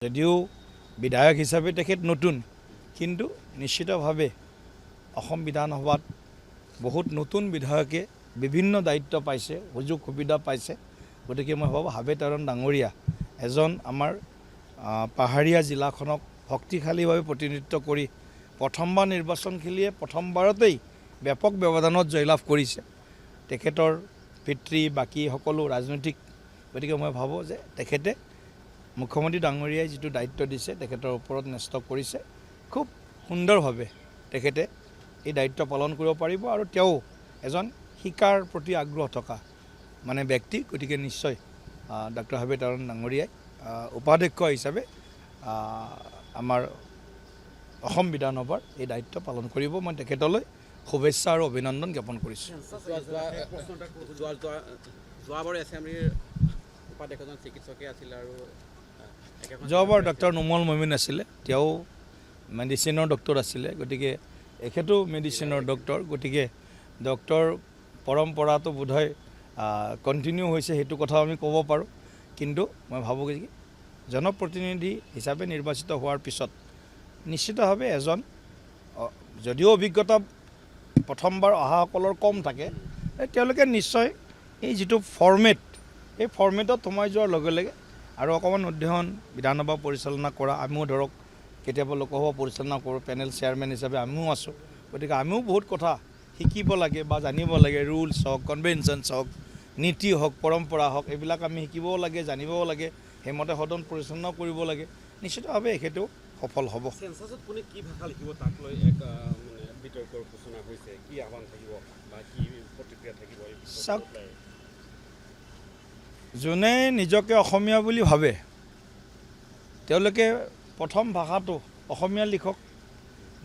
যদিও বিধায়ক হিচাপে তেখেত নতুন কিন্তু নিশ্চিতভাৱে অসম বিধানসভাত বহুত নতুন বিধায়কে বিভিন্ন দায়িত্ব পাইছে সুযোগ সুবিধা পাইছে গতিকে মই ভাবোঁ হাবে তাৰণ ডাঙৰীয়া এজন আমাৰ পাহাৰীয়া জিলাখনক শক্তিশালীভাৱে প্ৰতিনিধিত্ব কৰি প্ৰথমবাৰ নিৰ্বাচন খেলিয়ে প্ৰথমবাৰতেই ব্যাপক ব্যৱধানত জয়লাভ কৰিছে তেখেতৰ পিতৃ বাকী সকলো ৰাজনৈতিক গতিকে মই ভাবোঁ যে তেখেতে মুখ্যমন্ত্ৰী ডাঙৰীয়াই যিটো দায়িত্ব দিছে তেখেতৰ ওপৰত ন্যস্ত কৰিছে খুব সুন্দৰভাৱে তেখেতে এই দায়িত্ব পালন কৰিব পাৰিব আৰু তেওঁ এজন শিকাৰ প্ৰতি আগ্ৰহ থকা মানে ব্যক্তি গতিকে নিশ্চয় ডক্টৰ হাবে তাৰণ ডাঙৰীয়াই উপাধ্যক্ষ হিচাপে আমাৰ অসম বিধানসভাৰ এই দায়িত্ব পালন কৰিব মই তেখেতলৈ শুভেচ্ছা আৰু অভিনন্দন জ্ঞাপন কৰিছোঁ যোৱাবাৰ ডক্টৰ নুমল মমিন আছিলে তেওঁ মেডিচিনৰ ডক্টৰ আছিলে গতিকে এখেতো মেডিচিনৰ ডক্টৰ গতিকে ডক্টৰ পৰম্পৰাটো বোধহয় কণ্টিনিউ হৈছে সেইটো কথাও আমি ক'ব পাৰোঁ কিন্তু মই ভাবোঁ কি জনপ্ৰতিনিধি হিচাপে নিৰ্বাচিত হোৱাৰ পিছত নিশ্চিতভাৱে এজন যদিও অভিজ্ঞতা প্ৰথমবাৰ অহাসকলৰ কম থাকে তেওঁলোকে নিশ্চয় এই যিটো ফৰ্মেট এই ফৰ্মেটত সোমাই যোৱাৰ লগে লগে আৰু অকণমান অধ্যয়ন বিধানসভা পৰিচালনা কৰা আমিও ধৰক কেতিয়াবা লোকসভা পৰিচালনা কৰোঁ পেনেল চেয়াৰমেন হিচাপে আমিও আছোঁ গতিকে আমিও বহুত কথা শিকিব লাগে বা জানিব লাগে ৰুলছ হওক কনভেনশ্যনছ হওক নীতি হওক পৰম্পৰা হওক এইবিলাক আমি শিকিবও লাগে জানিবও লাগে সেইমতে সদন পৰিচালনাও কৰিব লাগে নিশ্চিতভাৱে এখেতেও সফল হ'ব চেঞ্চাছত কোনে কি ভাষা লিখিব তাক লৈ এক বিতৰ্কৰ সূচনা হৈছে কি আহ্বান থাকিব বা কি প্ৰতিক্ৰিয়া থাকিব চাওক যোনে নিজকে অসমীয়া বুলি ভাবে তেওঁলোকে প্ৰথম ভাষাটো অসমীয়া লিখক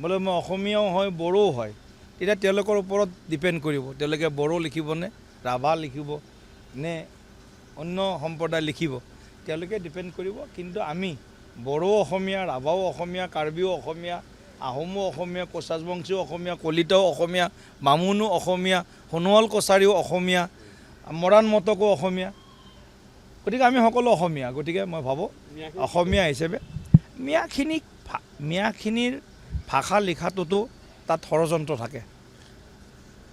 বোলে মই অসমীয়াও হয় বড়োও হয় তেতিয়া তেওঁলোকৰ ওপৰত ডিপেণ্ড কৰিব তেওঁলোকে বড়ো লিখিবনে ৰাভা লিখিব নে অন্য সম্প্ৰদায় লিখিব তেওঁলোকে ডিপেণ্ড কৰিব কিন্তু আমি বড়ো অসমীয়া ৰাভাও অসমীয়া কাৰ্বিও অসমীয়া আহোমো অসমীয়া কোচ ৰাজবংশীও অসমীয়া কলিতাও অসমীয়া বামুণো অসমীয়া সোণোৱাল কছাৰীও অসমীয়া মৰাণ মটকো অসমীয়া গতিকে আমি সকলো অসমীয়া গতিকে মই ভাবোঁ অসমীয়া হিচাপে মিয়াখিনিৰ ভাষা লিখাটোতো তাত ষড়যন্ত্ৰ থাকে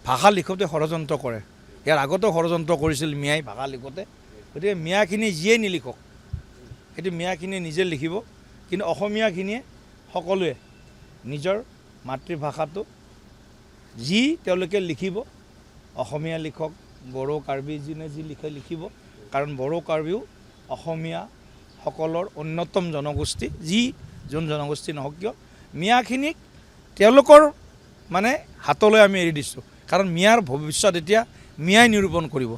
ভাষা লিখোঁতে ষড়যন্ত্ৰ কৰে ইয়াৰ আগতেও ষড়যন্ত্ৰ কৰিছিল মিয়াই ভাষা লিখোঁতে গতিকে মিয়াখিনি যিয়ে নিলিখক সেইটো মিয়াখিনিয়ে নিজে লিখিব কিন্তু অসমীয়াখিনিয়ে সকলোৱে নিজৰ মাতৃভাষাটো যি তেওঁলোকে লিখিব অসমীয়া লিখক বড়ো কাৰ্বি যোনে যি লিখে লিখিব কাৰণ বড়ো কাৰ্বিও অসমীয়াসকলৰ অন্যতম জনগোষ্ঠী যোন জনগোষ্ঠী নহওক কিয় মিয়াখিনিক তেওঁলোকৰ মানে হাতলৈ আমি এৰি দিছোঁ কাৰণ মিয়াৰ ভৱিষ্যত এতিয়া মিয়াই নিৰূপণ কৰিব